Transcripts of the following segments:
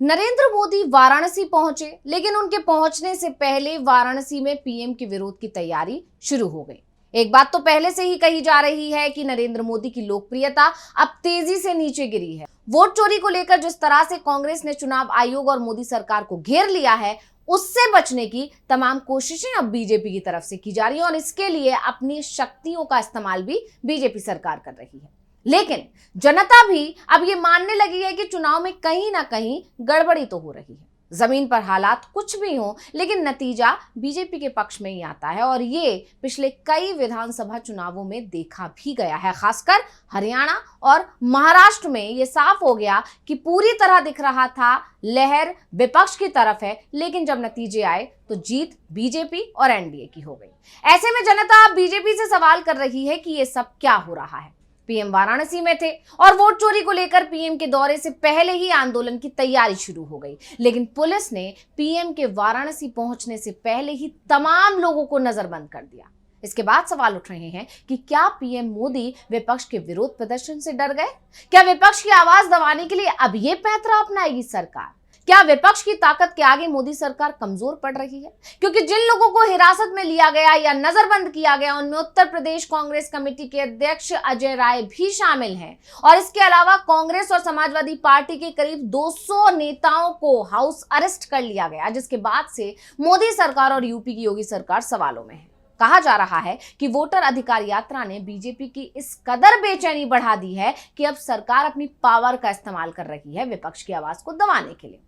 नरेंद्र मोदी वाराणसी पहुंचे, लेकिन उनके पहुंचने से पहले वाराणसी में पीएम के विरोध की तैयारी शुरू हो गई। एक बात तो पहले से ही कही जा रही है कि नरेंद्र मोदी की लोकप्रियता अब तेजी से नीचे गिरी है। वोट चोरी को लेकर जिस तरह से कांग्रेस ने चुनाव आयोग और मोदी सरकार को घेर लिया है, उससे बचने की तमाम कोशिशें अब बीजेपी की तरफ से की जा रही है और इसके लिए अपनी शक्तियों का इस्तेमाल भी बीजेपी सरकार कर रही है। लेकिन जनता भी अब ये मानने लगी है कि चुनाव में कहीं ना कहीं गड़बड़ी तो हो रही है। जमीन पर हालात कुछ भी हो, लेकिन नतीजा बीजेपी के पक्ष में ही आता है और ये पिछले कई विधानसभा चुनावों में देखा भी गया है। खासकर हरियाणा और महाराष्ट्र में ये साफ हो गया कि पूरी तरह दिख रहा था लहर विपक्ष की तरफ है, लेकिन जब नतीजे आए तो जीत बीजेपी और एनडीए की हो गई। ऐसे में जनता अब बीजेपी से सवाल कर रही है कि ये सब क्या हो रहा है। पीएम वाराणसी में थे और वोट चोरी को लेकर पीएम के दौरे से पहले ही आंदोलन की तैयारी शुरू हो गई, लेकिन पुलिस ने पीएम के वाराणसी पहुंचने से पहले ही तमाम लोगों को नजरबंद कर दिया। इसके बाद सवाल उठ रहे हैं कि क्या पीएम मोदी विपक्ष के विरोध प्रदर्शन से डर गए? क्या विपक्ष की आवाज दबाने के लिए अब ये पैंतरा अपनाएगी सरकार? क्या विपक्ष की ताकत के आगे मोदी सरकार कमजोर पड़ रही है? क्योंकि जिन लोगों को हिरासत में लिया गया या नजरबंद किया गया, उनमें उत्तर प्रदेश कांग्रेस कमेटी के अध्यक्ष अजय राय भी शामिल हैं और इसके अलावा कांग्रेस और समाजवादी पार्टी के करीब 200 नेताओं को हाउस अरेस्ट कर लिया गया, जिसके बाद से मोदी सरकार और यूपी की योगी सरकार सवालों में है। कहा जा रहा है कि वोटर अधिकार यात्रा ने बीजेपी की इस कदर बेचैनी बढ़ा दी है कि अब सरकार अपनी पावर का इस्तेमाल कर रही है विपक्ष की आवाज को दबाने के लिए।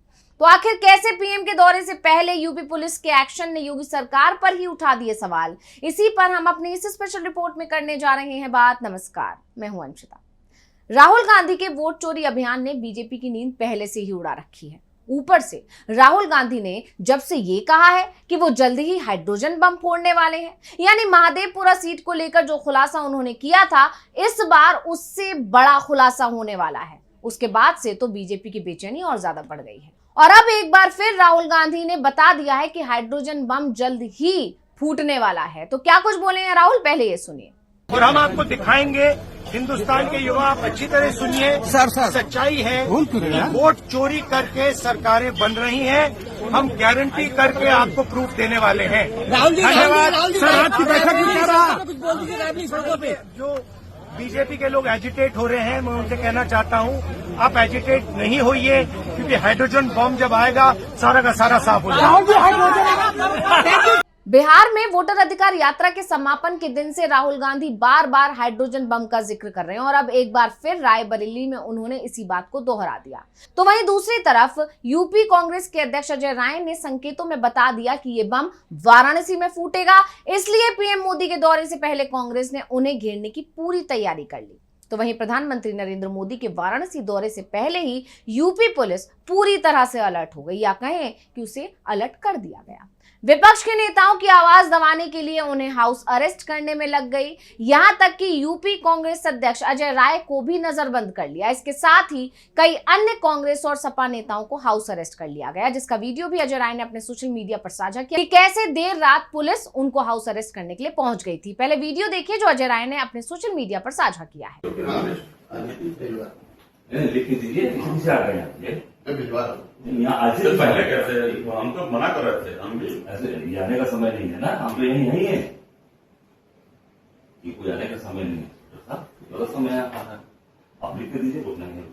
तो आखिर कैसे पीएम के दौरे से पहले यूपी पुलिस के एक्शन ने योगी सरकार पर ही उठा दिए सवाल, इसी पर हम अपनी इस स्पेशल रिपोर्ट में करने जा रहे हैं बात। नमस्कार, मैं हूं अंशिता। राहुल गांधी के वोट चोरी अभियान ने बीजेपी की नींद पहले से ही उड़ा रखी है। ऊपर से राहुल गांधी ने जब से ये कहा है कि वो जल्द ही हाइड्रोजन बम फोड़ने वाले हैं, यानी महादेवपुरा सीट को लेकर जो खुलासा उन्होंने किया था, इस बार उससे बड़ा खुलासा होने वाला है। उसके बाद से तो बीजेपी की बेचैनी और ज्यादा बढ़ गई है और अब एक बार फिर राहुल गांधी ने बता दिया है कि हाइड्रोजन बम जल्द ही फूटने वाला है। तो क्या कुछ बोले हैं राहुल, पहले ये सुनिए। और हम आपको दिखाएंगे, हिंदुस्तान के युवा आप अच्छी तरह सुनिए। सच्चाई है, वोट चोरी करके सरकारें बन रही हैं। हम गारंटी करके आपको प्रूफ देने वाले हैं। धन्यवाद सर, आपकी बैठक में क्या रहा? जो बीजेपी के लोग एजिटेट हो रहे हैं, मैं उनसे कहना चाहता हूं, आप एजिटेट नहीं होइए, क्योंकि हाइड्रोजन बम जब आएगा सारा का सारा साफ हो जाएगा। बिहार में वोटर अधिकार यात्रा के समापन के दिन से राहुल गांधी बार बार हाइड्रोजन बम का जिक्र कर रहे हैं और अब एक बार फिर रायबरेली में उन्होंने इसी बात को दोहरा दिया। तो वहीं दूसरी तरफ यूपी कांग्रेस के अध्यक्ष अजय राय ने संकेतों में बता दिया कि ये बम वाराणसी में फूटेगा, इसलिए पीएम मोदी के दौरे से पहले कांग्रेस ने उन्हें घेरने की पूरी तैयारी कर ली। तो वहीं प्रधानमंत्री नरेंद्र मोदी के वाराणसी दौरे से पहले ही यूपी पुलिस पूरी तरह से अलर्ट हो गई, या कहें कि उसे अलर्ट कर दिया गया। विपक्ष के नेताओं की आवाज दबाने के लिए उन्हें हाउस अरेस्ट करने में लग गई, यहां तक कि यूपी कांग्रेस अध्यक्ष अजय राय को भी नजरबंद कर लिया। इसके साथ ही कई अन्य कांग्रेस और सपा नेताओं को हाउस अरेस्ट कर लिया गया, जिसका वीडियो भी अजय राय ने अपने सोशल मीडिया पर साझा किया कि कैसे देर रात पुलिस उनको हाउस अरेस्ट करने के लिए पहुंच गई थी। पहले वीडियो देखिए जो अजय राय ने अपने सोशल मीडिया पर साझा किया है। लिख दीजिए, किसी से आ रहे हैं यहाँ आज से पहले कैसे हम तो मना कर रहे थे, हम भी ऐसे आने का समय नहीं है ना, हम तो यही है, ये कोई आने का समय नहीं है, गलत समय है। आप लिख दीजिए, कुछ नहीं है,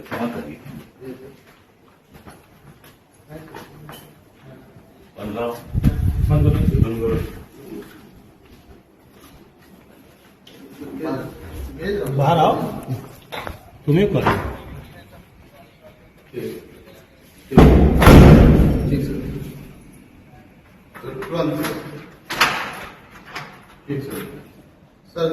क्षमा करिए। 15 बाहर आओ, तुम्हें करो। ठीक सर, तुरंत ठीक सर, सर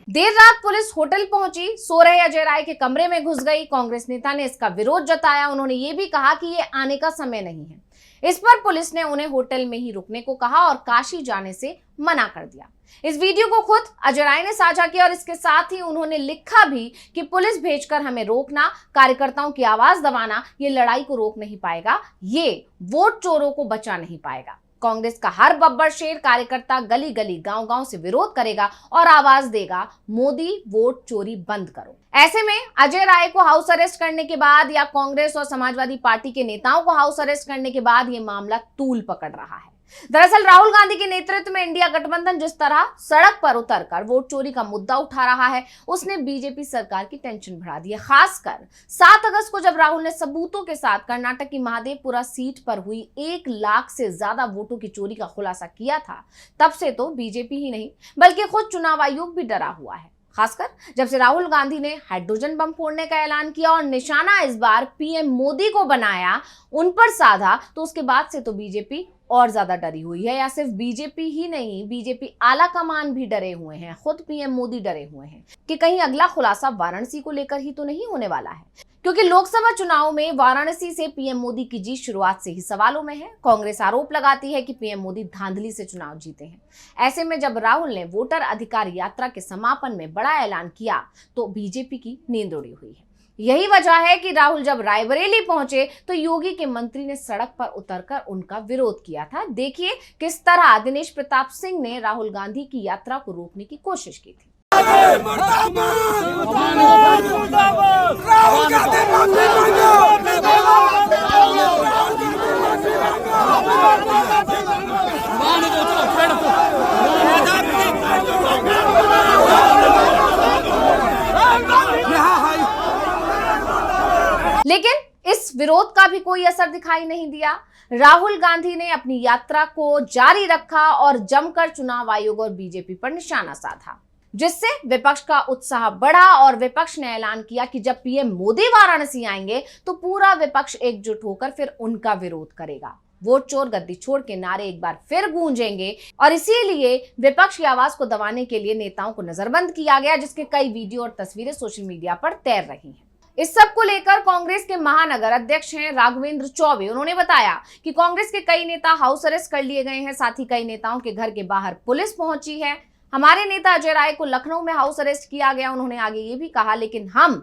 देर रात पुलिस होटल पहुंची, सो रहे अजय राय के कमरे में घुस गई। कांग्रेस नेता ने इसका विरोध जताया। उन्होंने ये भी कहा कि ये आने का समय नहीं है। इस पर पुलिस ने उन्हें होटल में ही रुकने को कहा और काशी जाने से मना कर दिया। इस वीडियो को खुद अजय राय ने साझा किया और इसके साथ ही उन्होंने लिखा भी कि पुलिस भेजकर हमें रोकना, कार्यकर्ताओं की आवाज दबाना, ये लड़ाई को रोक नहीं पाएगा, ये वोट चोरों को बचा नहीं पाएगा। कांग्रेस का हर बब्बर शेर कार्यकर्ता गली गली गांव गांव से विरोध करेगा और आवाज देगा, मोदी वोट चोरी बंद करो। ऐसे में अजय राय को हाउस अरेस्ट करने के बाद या कांग्रेस और समाजवादी पार्टी के नेताओं को हाउस अरेस्ट करने के बाद यह मामला तूल पकड़ रहा है। दरअसल राहुल गांधी के नेतृत्व में इंडिया गठबंधन जिस तरह सड़क पर उतरकर वोट चोरी का मुद्दा उठा रहा है, उसने बीजेपी सरकार की टेंशन बढ़ा दी है। खासकर 7 अगस्त को जब राहुल ने सबूतों के साथ कर्नाटक की महादेवपुरा सीट पर हुई 1 लाख से ज्यादा वोटों की चोरी का खुलासा किया था, तब से तो बीजेपी ही नहीं बल्कि खुद चुनाव आयोग भी डरा हुआ है। खासकर जब से राहुल गांधी ने हाइड्रोजन बम फोड़ने का ऐलान किया और निशाना इस बार पीएम मोदी को बनाया, उन पर साधा, तो उसके बाद से तो बीजेपी और ज्यादा डरी हुई है। या सिर्फ बीजेपी ही नहीं, बीजेपी आला कमान भी डरे हुए हैं, खुद पीएम मोदी डरे हुए हैं कि कहीं अगला खुलासा वाराणसी को लेकर ही तो नहीं होने वाला है, क्योंकि लोकसभा चुनाव में वाराणसी से पीएम मोदी की जीत शुरुआत से ही सवालों में है। कांग्रेस आरोप लगाती है कि पीएम मोदी धांधली से चुनाव जीते हैं। ऐसे में जब राहुल ने वोटर अधिकार यात्रा के समापन में बड़ा ऐलान किया तो बीजेपी की नींद उड़ी हुई है। यही वजह है कि राहुल जब रायबरेली पहुंचे तो योगी के मंत्री ने सड़क पर उतरकर उनका विरोध किया था। देखिए किस तरह दिनेश प्रताप सिंह ने राहुल गांधी की यात्रा को रोकने की कोशिश की थी। लेकिन इस विरोध का भी कोई असर दिखाई नहीं दिया। राहुल गांधी ने अपनी यात्रा को जारी रखा और जमकर चुनाव आयोग और बीजेपी पर निशाना साधा, जिससे विपक्ष का उत्साह बढ़ा और विपक्ष ने ऐलान किया कि जब पीएम मोदी वाराणसी आएंगे तो पूरा विपक्ष एकजुट होकर फिर उनका विरोध करेगा। वोट चोर गद्दी छोड़ के नारे एक बार फिर गूंजेंगे और इसीलिए विपक्ष की आवाज को दबाने के लिए नेताओं को नजरबंद किया गया, जिसके कई वीडियो और तस्वीरें सोशल मीडिया पर तैर रही हैं। इस सब को लेकर कांग्रेस के महानगर अध्यक्ष हैं राघवेंद्र चौबे। उन्होंने बताया कि कांग्रेस के कई नेता हाउस अरेस्ट कर लिए गए हैं, साथ ही कई नेताओं के घर के बाहर पुलिस पहुंची है। हमारे नेता अजय राय को लखनऊ में हाउस अरेस्ट किया गया। उन्होंने आगे ये भी कहा, लेकिन हम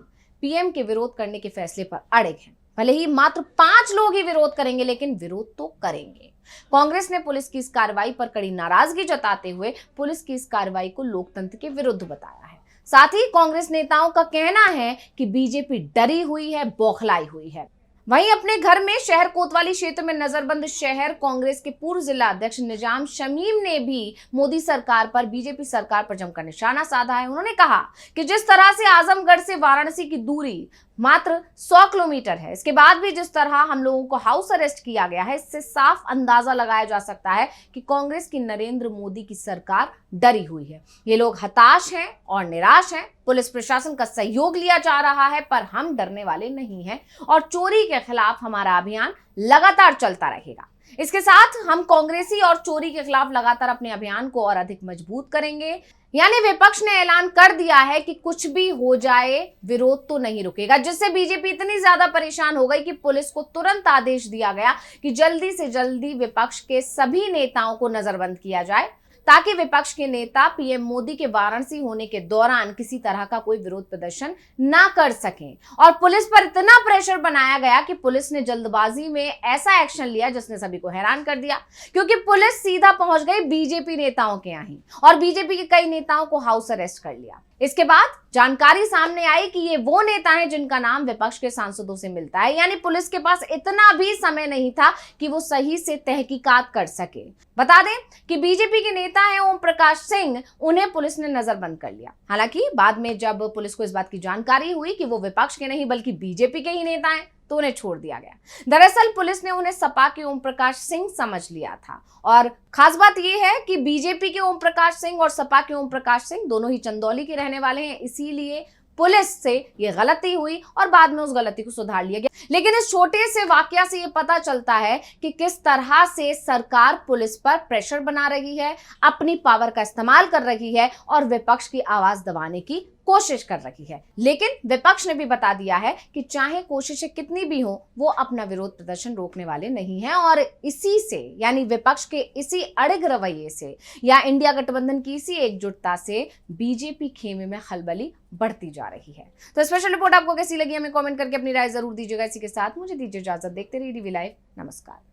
पीएम के विरोध करने के फैसले पर अड़िग हैं। भले ही मात्र 5 लोग ही विरोध करेंगे, लेकिन विरोध तो करेंगे। कांग्रेस ने पुलिस की इस कार्रवाई पर कड़ी नाराजगी जताते हुए पुलिस की इस कार्रवाई को लोकतंत्र के विरुद्ध बताया है। साथ ही कांग्रेस नेताओं का कहना है कि बीजेपी डरी हुई है, बौखलाई हुई है। वहीं अपने घर में शहर कोतवाली क्षेत्र में नजरबंद शहर कांग्रेस के पूर्व जिला अध्यक्ष निजाम शमीम ने भी मोदी सरकार पर, बीजेपी सरकार पर जमकर निशाना साधा है। उन्होंने कहा कि जिस तरह से आजमगढ़ से वाराणसी की दूरी मात्र 100 किलोमीटर है, इसके बाद भी जिस तरह हम लोगों को हाउस अरेस्ट किया गया है, इससे साफ अंदाजा लगाया जा सकता है कि कांग्रेस की नरेंद्र मोदी की सरकार डरी हुई है। ये लोग हताश हैं और निराश हैं। पुलिस प्रशासन का सहयोग लिया जा रहा है, पर हम डरने वाले नहीं हैं और चोरी के खिलाफ हमारा अभियान लगातार चलता रहेगा। इसके साथ हम कांग्रेसी और चोरी के खिलाफ लगातार अपने अभियान को और अधिक मजबूत करेंगे। यानी विपक्ष ने ऐलान कर दिया है कि कुछ भी हो जाए विरोध तो नहीं रुकेगा, जिससे बीजेपी इतनी ज्यादा परेशान हो गई कि पुलिस को तुरंत आदेश दिया गया कि जल्दी से जल्दी विपक्ष के सभी नेताओं को नजरबंद किया जाए, ताकि विपक्ष के नेता पीएम मोदी के वाराणसी होने के दौरान किसी तरह का कोई विरोध प्रदर्शन ना कर सकें। और पुलिस पर इतना प्रेशर बनाया गया कि पुलिस ने जल्दबाजी में ऐसा एक्शन लिया जिसने सभी को हैरान कर दिया, क्योंकि पुलिस सीधा पहुंच गई बीजेपी नेताओं के यहाँ ही और बीजेपी के कई नेताओं को हाउस अरेस्ट कर लिया। इसके बाद जानकारी सामने आई कि ये वो नेता हैं जिनका नाम विपक्ष के सांसदों से मिलता है। यानी पुलिस के पास इतना भी समय नहीं था कि वो सही से तहकीकात कर सके। बता दें कि बीजेपी के नेता हैं ओम प्रकाश सिंह, उन्हें पुलिस ने नजरबंद कर लिया। हालांकि बाद में जब पुलिस को इस बात की जानकारी हुई कि वो विपक्ष के नहीं बल्कि बीजेपी के ही नेता हैं, तो उन्हें छोड़ दिया गया। दरअसल पुलिस ने उन्हें सपा के ओम प्रकाश सिंह समझ लिया था और खास बात यह है कि बीजेपी के ओम प्रकाश सिंह और सपा के ओम प्रकाश सिंह दोनों ही चंदौली के रहने वाले हैं, इसीलिए पुलिस से ये गलती हुई और बाद में उस गलती को सुधार लिया गया। लेकिन इस छोटे से वाकया से ये पता चलता है कि किस तरह से सरकार पुलिस पर प्रेशर बना रही है, अपनी पावर का इस्तेमाल कर रही है और विपक्ष की आवाज दबाने की कोशिश कर रही है। लेकिन विपक्ष ने भी बता दिया है कि चाहे कोशिशें कितनी भी हो, वो अपना विरोध प्रदर्शन रोकने वाले नहीं हैं और इसी से, यानी विपक्ष के इसी अड़िग रवैये से या इंडिया गठबंधन की इसी एकजुटता से बीजेपी खेमे में खलबली बढ़ती जा रही है। तो स्पेशल रिपोर्ट आपको कैसी लगी हमें कमेंट करके अपनी राय जरूर दीजिएगा। इसी के साथ मुझे दीजिए इजाजत। देखते रहिए DV लाइव। नमस्कार।